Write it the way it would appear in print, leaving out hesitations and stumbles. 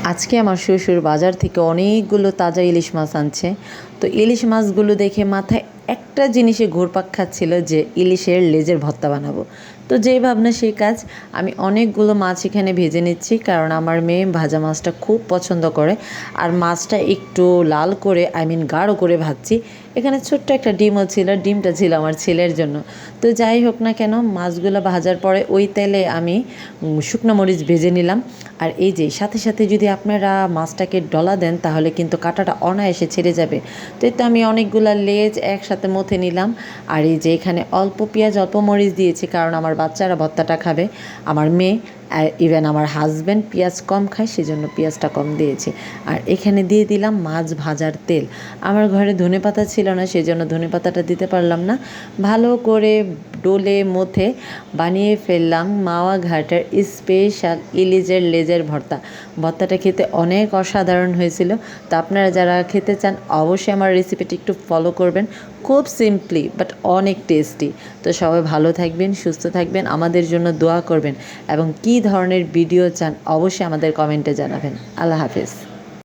আজকে আমার শ্বশুর বাজার থেকে অনেকগুলো তাজা ইলিশ মাছ আনছে। তো ইলিশ মাছগুলো দেখে মাথায় একটা জিনিসে ঘুরপাক খাচ্ছিল যে ইলিশের লেজের ভর্তা বানাবো। তো যেই ভাবনা সেই কাজ। আমি অনেকগুলো মাছ এখানে ভেজে নিচ্ছি, কারণ আমার মেয়ে ভাজা মাছটা খুব পছন্দ করে। আর মাছটা একটু লাল করে, গাঢ় করে ভাজছি। এখানে ছোট্ট একটা ডিমও ছিল, ডিমটা ছিল আমার ছেলের জন্য। তো যাই হোক না কেন, মাছগুলো ভাজার পরে ওই তেলে আমি শুকনো মরিচ ভেজে নিলাম। আর এই যে সাথে সাথে যদি আপনারা মাছটাকে ডলা দেন তাহলে কিন্তু কাঁটাটা অনায়াসে ছেড়ে যাবে। তো এতে আমি অনেকগুলা লেজ একসাথে মথে নিলাম। আর এই যে এখানে অল্প পেঁয়াজ অল্প মরিচ দিয়েছি, কারণ আমার বাচ্চারা ভর্তাটা খাবে, আমার মেয়ে আর ইভেন আমার হাজব্যান্ড পেঁয়াজ কম খায়, সেজন্য পেঁয়াজটা কম দিয়েছি। আর এখানে দিয়ে দিলাম মাছ ভাজার তেল। আমার ঘরে ধনেপাতা ছিল না, সেজন্য ধনেপাতাটা দিতে পারলাম না। ভালো করে ডোলে মথে বানিয়ে ফেললাম মাওয়া ঘাটের স্পেশাল ইলিশের লেজের ভর্তা। ভর্তাটা খেতে অনেক অসাধারণ হয়েছিল। তো আপনারা যারা খেতে চান অবশ্যই আমার রেসিপিটি একটু ফলো করবেন। খুব সিম্পলি বাট অনেক টেস্টি। তো সবাই ভালো থাকবেন, সুস্থ থাকবেন, আমাদের জন্য দোয়া করবেন এবং কী ধরনের ভিডিও চান অবশ্যই আমাদের কমেন্টে জানাবেন। আল্লাহ হাফেজ।